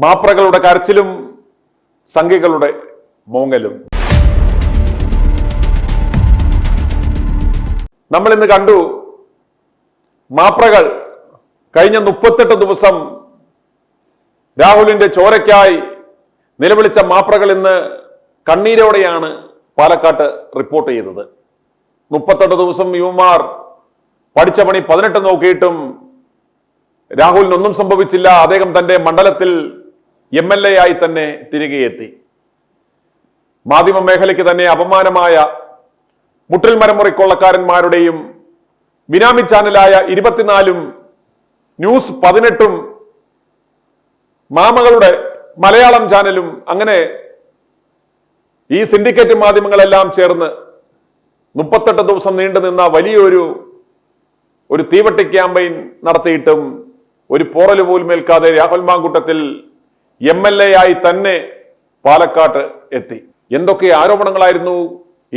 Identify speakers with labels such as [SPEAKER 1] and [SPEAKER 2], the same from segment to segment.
[SPEAKER 1] മാപ്രകളുടെ കരച്ചിലും സംഘികളുടെ മോങ്ങലും. നമ്മൾ ഇന്ന് കണ്ടു, മാപ്രകൾ കഴിഞ്ഞ 38 ദിവസം രാഹുലിന്റെ ചോരയ്ക്കായി നിലവിളിച്ച മാപ്രകൾ ഇന്ന് കണ്ണീരോടെയാണ് പാലക്കാട്ട് റിപ്പോർട്ട് ചെയ്തത്. 38 ദിവസം യുവമാർ പഠിച്ച പണി 18 നോക്കിയിട്ടും രാഹുലിനൊന്നും സംഭവിച്ചില്ല. അദ്ദേഹം തന്റെ മണ്ഡലത്തിൽ MLA ആയി തന്നെ തിരികെ എത്തി. മാധ്യമ മേഖലയ്ക്ക് തന്നെ അപമാനമായ മുട്ടിൽ മരമുറി കൊള്ളക്കാരന്മാരുടെയും ബിനാമി ചാനലായ 24-ഉം ന്യൂസ് 18-ഉം മാമകളുടെ മലയാളം ചാനലും അങ്ങനെ ഈ സിൻഡിക്കേറ്റ് മാധ്യമങ്ങളെല്ലാം ചേർന്ന് 38 ദിവസം നീണ്ടുനിന്ന വലിയൊരു തീവട്ടി ക്യാമ്പയിൻ നടത്തിയിട്ടും ഒരു പോറല് പോലും ഏൽക്കാതെ രാഹുൽ മാങ്കൂട്ടത്തിൽ MLA ആയി തന്നെ പാലക്കാട്ട് എത്തി. എന്തൊക്കെ ആരോപണങ്ങളായിരുന്നു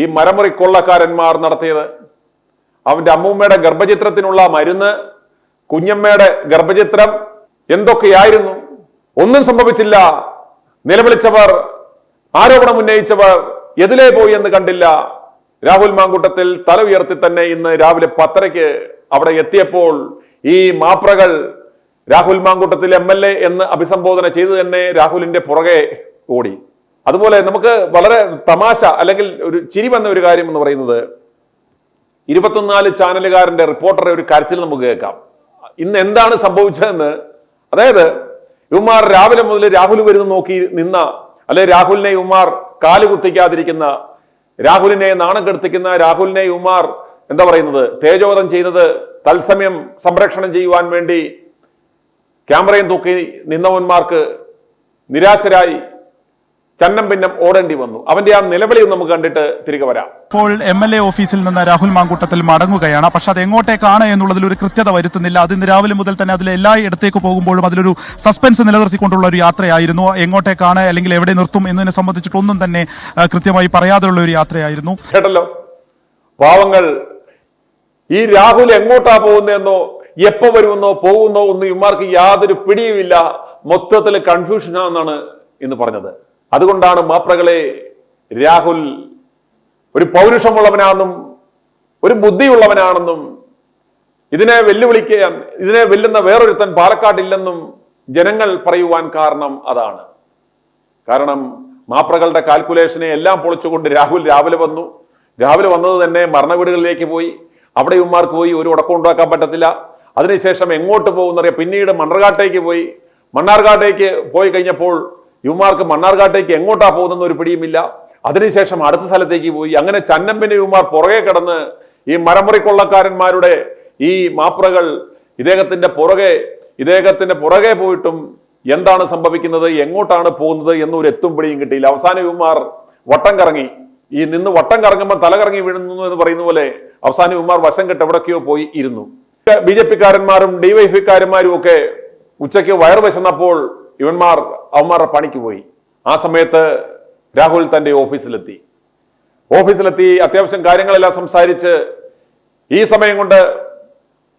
[SPEAKER 1] ഈ മരമുറി കൊള്ളക്കാരന്മാർ നടത്തിയത്? അവന്റെ അമ്മൂമ്മയുടെ ഗർഭചിത്രത്തിനുള്ള മരുന്ന്, കുഞ്ഞമ്മയുടെ ഗർഭചിത്രം, എന്തൊക്കെയായിരുന്നു? ഒന്നും സംഭവിച്ചില്ല. നിലവിളിച്ചവർ, ആരോപണം ഉന്നയിച്ചവർ എതിലേ പോയി എന്ന് കണ്ടില്ല. രാഹുൽ മാങ്കൂട്ടത്തിൽ തല ഉയർത്തി തന്നെ ഇന്ന് രാവിലെ 10:30 അവിടെ എത്തിയപ്പോൾ ഈ മാപ്രകൾ രാഹുൽ മാങ്കൂട്ടത്തിൽ MLA എന്ന് അഭിസംബോധന ചെയ്തു തന്നെ രാഹുലിന്റെ പുറകെ ഓടി. അതുപോലെ നമുക്ക് വളരെ തമാശ അല്ലെങ്കിൽ ഒരു ചിരി വന്ന ഒരു കാര്യം എന്ന് പറയുന്നത്, 24 ചാനലുകാരന്റെ റിപ്പോർട്ടറെ ഒരു കരച്ചിൽ നമുക്ക് കേൾക്കാം. ഇന്ന് എന്താണ് സംഭവിച്ചതെന്ന്. അതായത് യുമാർ രാവിലെ മുതൽ രാഹുൽ വരുന്ന നോക്കി നിന്ന, അല്ലെ രാഹുലിനെ യുമാർ കാലുകുത്തിക്കാതിരിക്കുന്ന, രാഹുലിനെ നാണം കെടുത്തിക്കുന്ന, രാഹുലിനെ യുമാർ എന്താ പറയുന്നത് തേജോധം ചെയ്യുന്നത് തത്സമയം സംരക്ഷണം ചെയ്യുവാൻ വേണ്ടി ക്യാമറയും തൂക്കി നിന്നവന്മാർക്ക് നിരാശരായി ചന്നം ഭിന്നം ഓടേണ്ടി വന്നു. അവന്റെ ആ നിലവിളിയും നമുക്ക് കണ്ടിട്ട് തിരികെ വരാം.
[SPEAKER 2] ഇപ്പോൾ MLA ഓഫീസിൽ നിന്ന് രാഹുൽ മാങ്കൂട്ടത്തിൽ മടങ്ങുകയാണ്. പക്ഷെ അത് എങ്ങോട്ടേക്കാണ് എന്നുള്ളതിൽ ഒരു കൃത്യത വരുത്തുന്നില്ല. അത് ഇന്ന് രാവിലെ മുതൽ തന്നെ അതിൽ എല്ലായിടത്തേക്ക് പോകുമ്പോഴും അതിലൊരു സസ്പെൻസ് നിലനിർത്തിക്കൊണ്ടുള്ള ഒരു യാത്രയായിരുന്നു. എങ്ങോട്ടേക്കാണ് അല്ലെങ്കിൽ എവിടെ നിർത്തും എന്നതിനെ സംബന്ധിച്ചിട്ടൊന്നും തന്നെ കൃത്യമായി പറയാതെയുള്ള ഒരു യാത്രയായിരുന്നു.
[SPEAKER 1] കേട്ടല്ലോ, പാവങ്ങൾ. ഈ രാഹുൽ എങ്ങോട്ടാ പോകുന്നതെന്നോ എപ്പോ വരുമെന്നോ പോകുന്നോ ഒന്നും ഇവന്മാർക്ക് യാതൊരു പിടിയുമില്ല. മൊത്തത്തിൽ കൺഫ്യൂഷനാണെന്നാണ് ഇന്ന് പറഞ്ഞത്. അതുകൊണ്ടാണ് മാപ്രകളെ രാഹുൽ ഒരു പൗരുഷമുള്ളവനാണെന്നും ഒരു ബുദ്ധിയുള്ളവനാണെന്നും ഇതിനെ വെല്ലുവിളിക്കാൻ, ഇതിനെ വെല്ലുന്ന വേറൊരുത്തൻ പാലക്കാട്ടില്ലെന്നും ജനങ്ങൾ പറയുവാൻ കാരണം അതാണ്. കാരണം മാപ്രകളുടെ കാൽക്കുലേഷനെ എല്ലാം പൊളിച്ചുകൊണ്ട് രാഹുൽ രാവിലെ വന്നു. രാവിലെ വന്നത് തന്നെ മരണവീടുകളിലേക്ക് പോയി. അവിടെ ഇവന്മാർക്ക് പോയി ഒരു ഉടക്കം ഉണ്ടാക്കാൻ പറ്റത്തില്ല. അതിനുശേഷം എങ്ങോട്ട് പോകുന്നറിയാം. പിന്നീട് മണ്ണാർക്കാട്ടേക്ക് പോയി. മണ്ണാർക്കാട്ടേക്ക് പോയി കഴിഞ്ഞപ്പോൾ യുവമാർക്ക് മണ്ണാർക്കാട്ടേക്ക് എങ്ങോട്ടാ പോകുന്ന ഒരു പിടിയുമില്ല. അതിനുശേഷം അടുത്ത സ്ഥലത്തേക്ക് പോയി. അങ്ങനെ ചന്നമ്പിന്റെ യുവമാർ പുറകെ കിടന്ന് ഈ മരമുറി കൊള്ളക്കാരന്മാരുടെ ഈ മാപ്രകൾ ഇദ്ദേഹത്തിന്റെ പുറകെ പോയിട്ടും എന്താണ് സംഭവിക്കുന്നത്, എങ്ങോട്ടാണ് പോകുന്നത് എന്നൊരു എത്തും പിടിയും കിട്ടിയില്ല. അവസാന യുവമാർ വട്ടം കറങ്ങി. ഈ നിന്ന് വട്ടം കറങ്ങുമ്പോൾ തല കറങ്ങി വീഴുന്നു എന്ന് പറയുന്ന പോലെ അവസാന യുവമാർ വശം കെട്ട് എവിടൊക്കെയോ പോയി ഇരുന്നു. BJP-കാരന്മാരും DYFI-കാരന്മാരും ഒക്കെ ഉച്ചയ്ക്ക് വയറ് വിശന്നപ്പോൾ അവന്മാരുടെ പണിക്ക് പോയി. ആ സമയത്ത് രാഹുൽ തന്റെ ഓഫീസിലെത്തി. അത്യാവശ്യം കാര്യങ്ങളെല്ലാം സംസാരിച്ച് ഈ സമയം കൊണ്ട്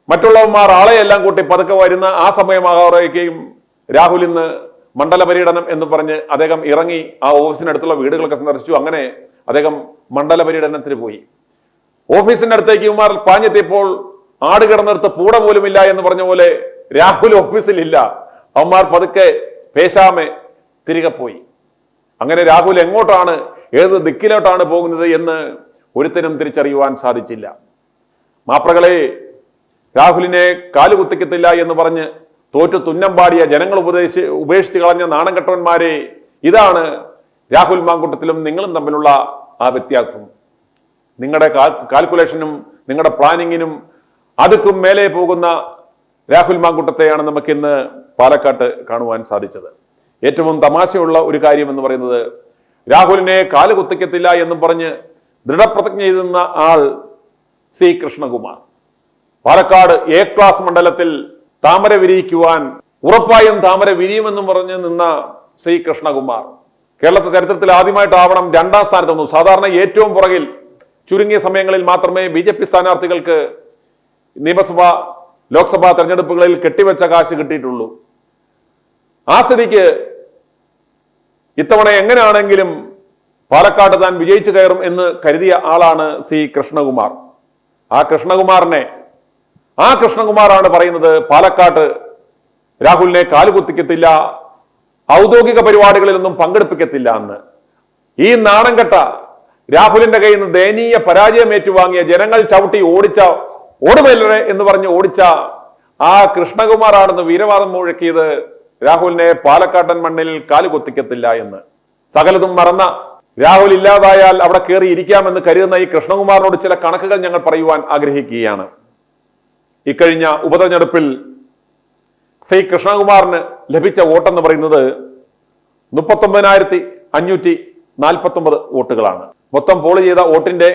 [SPEAKER 1] മറ്റുള്ളവന്മാർ ആളെയെല്ലാം കൂട്ടി പതുക്കെ വരുന്ന ആ സമയമാകാറേക്കും രാഹുൽ ഇന്ന് മണ്ഡല പര്യടനം എന്ന് പറഞ്ഞ് അദ്ദേഹം ഇറങ്ങി ആ ഓഫീസിനടുത്തുള്ള വീടുകളൊക്കെ സന്ദർശിച്ചു. അങ്ങനെ അദ്ദേഹം മണ്ഡല പര്യടനത്തിന് പോയി. ഓഫീസിന്റെ അടുത്തേക്ക് ഇവന്മാർ പാഞ്ഞെത്തിയപ്പോൾ ആട് കിടന്നിടത്ത് പൂട പോലുമില്ല എന്ന് പറഞ്ഞ പോലെ രാഹുൽ ഓഫീസിലില്ല. അവന്മാർ പതുക്കെ പേശാമെ തിരികെ പോയി. അങ്ങനെ രാഹുൽ എങ്ങോട്ടാണ്, ഏത് ദിക്കിലോട്ടാണ് പോകുന്നത് എന്ന് ഒരുത്തനും തിരിച്ചറിയുവാൻ സാധിച്ചില്ല. മാപ്രകളെ, രാഹുലിനെ കാലുകുത്തിക്കത്തില്ല എന്ന് പറഞ്ഞ് തോറ്റു തുന്നം പാടിയ ജനങ്ങൾ ഉപേക്ഷിച്ച് കളഞ്ഞ നാണം കെട്ടവന്മാരെ, ഇതാണ് രാഹുൽ മാങ്കൂട്ടത്തിലും നിങ്ങളും തമ്മിലുള്ള ആ വ്യത്യാസം. നിങ്ങളുടെ കാൽക്കുലേഷനും നിങ്ങളുടെ പ്ലാനിങ്ങിനും അതുക്കും മേലെ പോകുന്ന രാഹുൽ മാങ്കൂട്ടത്തെയാണ് നമുക്ക് ഇന്ന് പാലക്കാട്ട് കാണുവാൻ സാധിച്ചത്. ഏറ്റവും തമാശയുള്ള ഒരു കാര്യം എന്ന് പറയുന്നത്, രാഹുലിനെ കാല് കുത്തിക്കത്തില്ല എന്നും പറഞ്ഞ് ദൃഢപ്രതിജ്ഞ ചെയ്തിരുന്ന ആൾ C. Krishnakumar. Palakkad A class മണ്ഡലത്തിൽ താമര വിരിയിക്കുവാൻ ഉറപ്പായും താമര വിരിയുമെന്നും പറഞ്ഞ് നിന്ന C. കൃഷ്ണകുമാർ കേരളത്തെ ചരിത്രത്തിൽ ആദ്യമായിട്ടാവണം 2ാം സ്ഥാനത്ത് വന്നു. സാധാരണ ഏറ്റവും പുറകിൽ ചുരുങ്ങിയ സമയങ്ങളിൽ മാത്രമേ BJP സ്ഥാനാർത്ഥികൾക്ക് നിയമസഭ ലോക്സഭാ തെരഞ്ഞെടുപ്പുകളിൽ കെട്ടിവെച്ച കാശ് കിട്ടിയിട്ടുള്ളൂ. ആ സ്ഥിതിക്ക് ഇത്തവണ എങ്ങനെയാണെങ്കിലും പാലക്കാട് താൻ വിജയിച്ചു കയറും എന്ന് കരുതിയ ആളാണ് സി കൃഷ്ണകുമാർ. ആ കൃഷ്ണകുമാറാണ് പറയുന്നത് പാലക്കാട്ട് രാഹുലിനെ കാലുകുത്തിക്കത്തില്ല, ഔദ്യോഗിക പരിപാടികളിലൊന്നും പങ്കെടുപ്പിക്കത്തില്ല എന്ന്. ഈ നാണംകെട്ട രാഹുലിന്റെ കയ്യിൽ നിന്ന് ദയനീയ പരാജയം ഏറ്റുവാങ്ങിയ, ജനങ്ങൾ ചവിട്ടി ഓടിച്ച, ഓടുമേലരെ എന്ന് പറഞ്ഞ് ഓടിച്ച ആ കൃഷ്ണകുമാറാണെന്ന് വീരവാദം മുഴക്കിയത് രാഹുലിനെ പാലക്കാടൻ മണ്ണിൽ കാലുകുത്തിക്കത്തില്ല എന്ന്. സകലതും മറന്ന രാഹുൽ ഇല്ലാതായാൽ അവിടെ കയറി ഇരിക്കാമെന്ന് കരുതുന്ന ഈ കൃഷ്ണകുമാറിനോട് ചില കണക്കുകൾ ഞങ്ങൾ പറയുവാൻ ആഗ്രഹിക്കുകയാണ്. ഇക്കഴിഞ്ഞ ഉപതെരഞ്ഞെടുപ്പിൽ സി കൃഷ്ണകുമാറിന് ലഭിച്ച വോട്ടെന്ന് പറയുന്നത് 39,549 വോട്ടുകളാണ്. മൊത്തം പോൾ ചെയ്ത വോട്ടിന്റെ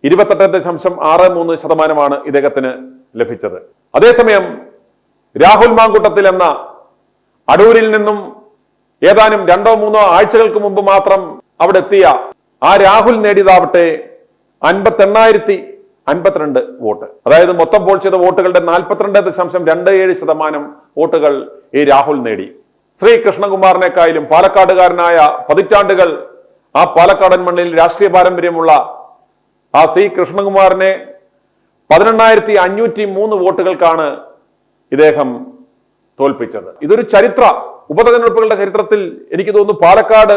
[SPEAKER 1] 28.63% ഇദ്ദേഹത്തിന് ലഭിച്ചത്. അതേസമയം രാഹുൽ മാങ്കൂട്ടത്തിൽ എന്ന അടൂരിൽ നിന്നും ഏതാനും 2-3 ആഴ്ചകൾക്ക് മുമ്പ് മാത്രം അവിടെ എത്തിയ ആ രാഹുൽ നേടിയതാവട്ടെ 58,052 വോട്ട്. അതായത് മൊത്തം പോൾ ചെയ്ത വോട്ടുകളുടെ 42.27% വോട്ടുകൾ ഈ രാഹുൽ നേടി. ശ്രീ കൃഷ്ണകുമാറിനെക്കായാലും പാലക്കാടുകാരനായ, പതിറ്റാണ്ടുകൾ ആ പാലക്കാടൻ മണ്ണിൽ രാഷ്ട്രീയ പാരമ്പര്യമുള്ള ആ സി കൃഷ്ണകുമാറിനെ 18,503 വോട്ടുകൾക്കാണ് ഇദ്ദേഹം തോൽപ്പിച്ചത്. ഇതൊരു ഉപതെരഞ്ഞെടുപ്പുകളുടെ ചരിത്രത്തിൽ എനിക്ക് തോന്നുന്നു പാലക്കാട്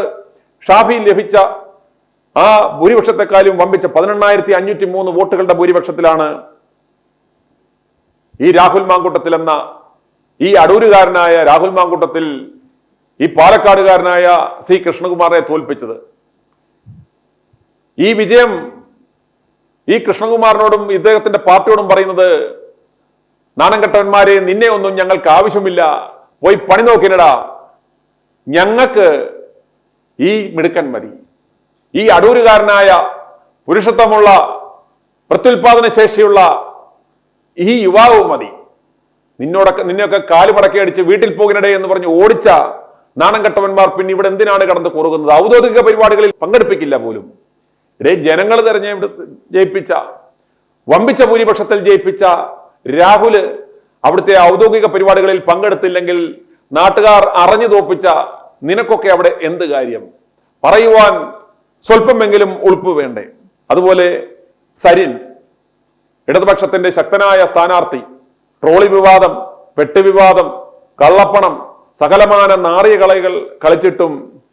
[SPEAKER 1] ഷാഫിയിൽ ലഭിച്ച ആ ഭൂരിപക്ഷത്തെക്കാളും വമ്പിച്ച 18,503 വോട്ടുകളുടെ ഭൂരിപക്ഷത്തിലാണ് ഈ രാഹുൽ മാങ്കൂട്ടത്തിൽ എന്ന ഈ അടൂരുകാരനായ രാഹുൽ മാങ്കൂട്ടത്തിൽ ഈ പാലക്കാടുകാരനായ സി കൃഷ്ണകുമാറിനെ തോൽപ്പിച്ചത്. ഈ വിജയം ഈ കൃഷ്ണകുമാറിനോടും ഇദ്ദേഹത്തിന്റെ പാർട്ടിയോടും പറയുന്നത്, നാണംകെട്ടവന്മാരെ, നിന്നെ ഒന്നും ഞങ്ങൾക്ക് ആവശ്യമില്ല, പോയി പണി നോക്കിനടാ, ഞങ്ങൾക്ക് ഈ മിടുക്കൻ മതി, ഈ അടൂരുകാരനായ, പുരുഷത്വമുള്ള, പ്രത്യുൽപാദന ശേഷിയുള്ള ഈ യുവാവ് മതി, നിന്നെയൊക്കെ കാലുമടക്കി അടിച്ച് വീട്ടിൽ പോകിനിടെ എന്ന് പറഞ്ഞ് ഓടിച്ച നാണംകെട്ടവന്മാർ പിന്നെ ഇവിടെ എന്തിനാണ് കടന്നു കൂറുന്നത്? ഔദ്യോഗിക പരിപാടികളിൽ പങ്കെടുപ്പിക്കില്ല പോലും. ജനങ്ങൾ ജയിപ്പിച്ച, വമ്പിച്ച ഭൂരിപക്ഷത്തിൽ ജയിപ്പിച്ച രാഹുല് അവിടുത്തെ ഔദ്യോഗിക പരിപാടികളിൽ പങ്കെടുത്തില്ലെങ്കിൽ നാട്ടുകാർ അറിഞ്ഞു തോപ്പിച്ച നിനക്കൊക്കെ അവിടെ എന്ത് കാര്യം? പറയുവാൻ സ്വല്പമെങ്കിലും ഉളുപ്പ് വേണ്ടേ? അതുപോലെ സരിൻ, ഇടതുപക്ഷത്തിന്റെ ശക്തനായ സ്ഥാനാർത്ഥി, ട്രോളി വിവാദം, പെട്ട് വിവാദം, കള്ളപ്പണം, സകലമാന നാറിയ കളികൾ കളിച്ചിട്ടും,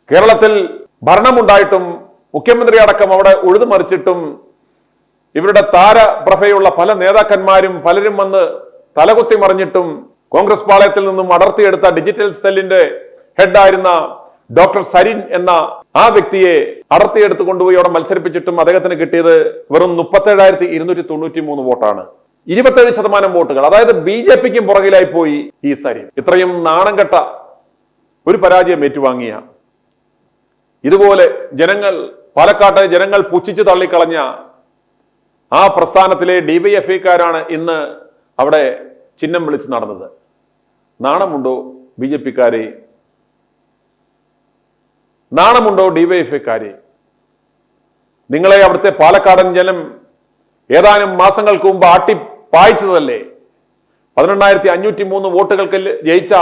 [SPEAKER 1] കേരളത്തിൽ ഭരണമുണ്ടായിട്ടും, മുഖ്യമന്ത്രി അടക്കം അവിടെ ഉഴുതുമറിച്ചിട്ടും, ഇവരുടെ താരപ്രഭയുള്ള പല നേതാക്കന്മാരും പലരും വന്ന് തലകുത്തി മറിഞ്ഞിട്ടും, കോൺഗ്രസ് പാളയത്തിൽ നിന്നും അടർത്തിയെടുത്ത ഡിജിറ്റൽ സെല്ലിന്റെ ഹെഡായിരുന്ന ഡോക്ടർ സരിൻ എന്ന ആ വ്യക്തിയെ അടർത്തിയെടുത്ത് കൊണ്ടുപോയി അവിടെ മത്സരിപ്പിച്ചിട്ടും അദ്ദേഹത്തിന് കിട്ടിയത് വെറും 37,293 വോട്ടാണ്. 27% വോട്ടുകൾ. അതായത് BJPക്കും പുറകിലായി പോയി ഈ സരിൻ. ഇത്രയും നാണംകെട്ട ഒരു പരാജയം ഏറ്റുവാങ്ങിയ, ഇതുപോലെ പാലക്കാട്ടെ ജനങ്ങൾ പുച്ഛിച്ചു തള്ളിക്കളഞ്ഞ ആ പ്രസ്ഥാനത്തിലെ DYFIക്കാരാണ് ഇന്ന് അവിടെ ചിഹ്നം വിളിച്ച് നടന്നത്. നാണമുണ്ടോ BJPക്കാരെ? നാണമുണ്ടോ DYFIക്കാരെ? നിങ്ങളെ അവിടുത്തെ പാലക്കാടൻ ജനം ഏതാനും മാസങ്ങൾക്ക് മുമ്പ് പായിച്ചതല്ലേ? 18,503 വോട്ടുകൾക്ക് ജയിച്ച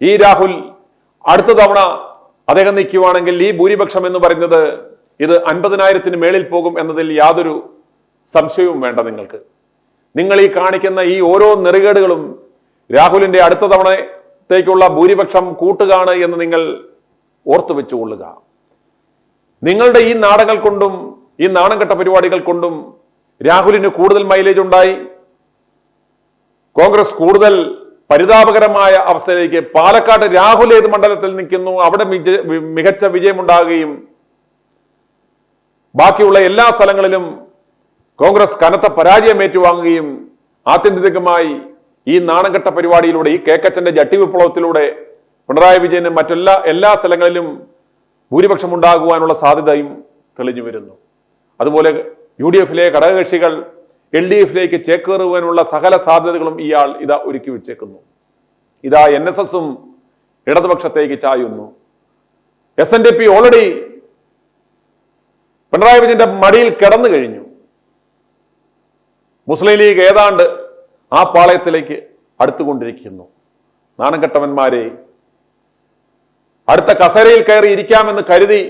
[SPEAKER 1] ഈ രാഹുൽ അടുത്ത തവണ അദ്ദേഹം നിൽക്കുവാണെങ്കിൽ ഈ ഭൂരിപക്ഷം എന്ന് പറയുന്നത് ഇത് 50,000-ന് മേളിൽ പോകും എന്നതിൽ യാതൊരു സംശയവും വേണ്ട നിങ്ങൾക്ക്. നിങ്ങൾ ഈ കാണിക്കുന്ന ഈ ഓരോ നെറികേടുകളും രാഹുലിന്റെ അടുത്ത തവണത്തേക്കുള്ള ഭൂരിപക്ഷം കൂട്ടുകയാണ് എന്ന് നിങ്ങൾ ഓർത്തു വെച്ചുകൊള്ളുക. നിങ്ങളുടെ ഈ നാടകങ്ങൾ കൊണ്ടും ഈ നാണംകെട്ട പരിപാടികൾ കൊണ്ടും രാഹുലിന് കൂടുതൽ മൈലേജ് ഉണ്ടായി. കോൺഗ്രസ് കൂടുതൽ പരിതാപകരമായ അവസ്ഥയിലേക്ക്, പാലക്കാട് രാഹുൽ ഏത് മണ്ഡലത്തിൽ നിൽക്കുന്നു അവിടെ മികച്ച വിജയമുണ്ടാകുകയും ബാക്കിയുള്ള എല്ലാ സ്ഥലങ്ങളിലും കോൺഗ്രസ് കനത്ത പരാജയം ഏറ്റുവാങ്ങുകയും ആത്യന്തികമായി ഈ നാണംകെട്ട പരിപാടിയിലൂടെ, ഈ കേക്കച്ചന്റെ ജട്ടി വിപ്ലവത്തിലൂടെ പിണറായി വിജയന് എല്ലാ സ്ഥലങ്ങളിലും ഭൂരിപക്ഷം ഉണ്ടാകുവാനുള്ള സാധ്യതയും തെളിഞ്ഞു വരുന്നു. അതുപോലെ UDFിലെ ഘടകകക്ഷികൾ LDFിലേക്ക് ചേക്കേറുവാനുള്ള സകല സാധ്യതകളും ഇയാൾ ഒരുക്കി വെച്ചേക്കുന്നു. NSSും ഇടതുപക്ഷത്തേക്ക് ചായുന്നു. SNDP ഓൾറെഡി പിണറായി വിജയന്റെ മടിയിൽ കിടന്നു കഴിഞ്ഞു. മുസ്ലിം ലീഗ് ഏതാണ്ട് ആ പാളയത്തിലേക്ക് അടുത്തുകൊണ്ടിരിക്കുന്നു. നാണംകെട്ടവന്മാരെ, അടുത്ത കസേരയിൽ കയറി ഇരിക്കാമെന്ന് കരുതി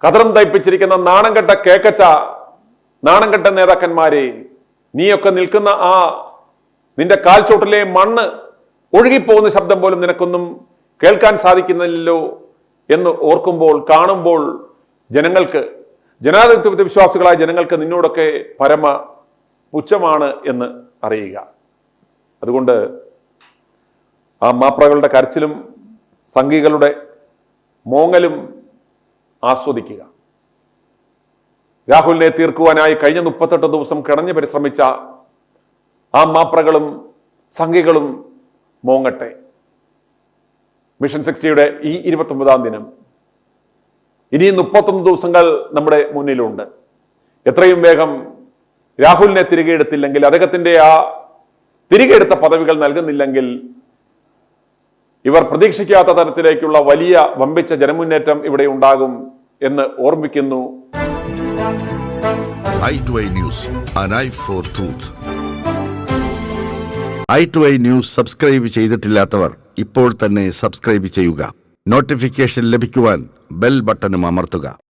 [SPEAKER 1] കതറും തയ്പ്പിച്ചിരിക്കുന്ന നാണംകെട്ട കേക്കച്ച, നാണംകെട്ട നേതാക്കന്മാരെ, നീയൊക്കെ നിൽക്കുന്ന ആ നിന്റെ കാൽച്ചോട്ടിലെ മണ്ണ് ഒഴുകിപ്പോകുന്ന ശബ്ദം പോലും നിനക്കൊന്നും കേൾക്കാൻ സാധിക്കുന്നില്ലല്ലോ എന്ന് ഓർക്കുമ്പോൾ, കാണുമ്പോൾ ജനങ്ങൾക്ക്, ജനാധിപത്യ വിശ്വാസികളായ ജനങ്ങൾക്ക് നിന്നോടൊക്കെ പരമ പുച്ഛമാണ് എന്ന് അറിയുക. അതുകൊണ്ട് ആ മാപ്രകളുടെ കരച്ചിലും സംഘികളുടെ മോങ്ങലും ആസ്വദിക്കുക. രാഹുലിനെ തീർക്കുവാനായി കഴിഞ്ഞ 38 ദിവസം കിടഞ്ഞു പരിശ്രമിച്ച ആ മാപ്രകളും സംഘികളും മോങ്ങട്ടെ. മിഷൻ 60യുടെ ഈ 29ാം ദിനം, ഇനി 31 ദിവസങ്ങൾ നമ്മുടെ മുന്നിലുണ്ട്. എത്രയും വേഗം രാഹുലിനെ തിരികെ എടുത്തില്ലെങ്കിൽ, അദ്ദേഹത്തിന്റെ ആ തിരികെ എടുത്ത പദവികൾ നൽകുന്നില്ലെങ്കിൽ, ഇവർ പ്രതീക്ഷിക്കാത്ത തരത്തിലേക്കുള്ള വലിയ വമ്പിച്ച ജനമുന്നേറ്റം ഇവിടെ ഉണ്ടാകും എന്ന് ഓർമ്മിക്കുന്നു.
[SPEAKER 3] i2i News, an eye for truth. i2i News subscribe ചെയ്തിട്ടില്ലാത്തവർ ഇപ്പോൾ തന്നെ സബ്സ്ക്രൈബ് ചെയ്യുക. നോട്ടിഫിക്കേഷൻ ലഭിക്കുവാൻ ബെൽ ബട്ടണും അമർത്തുക.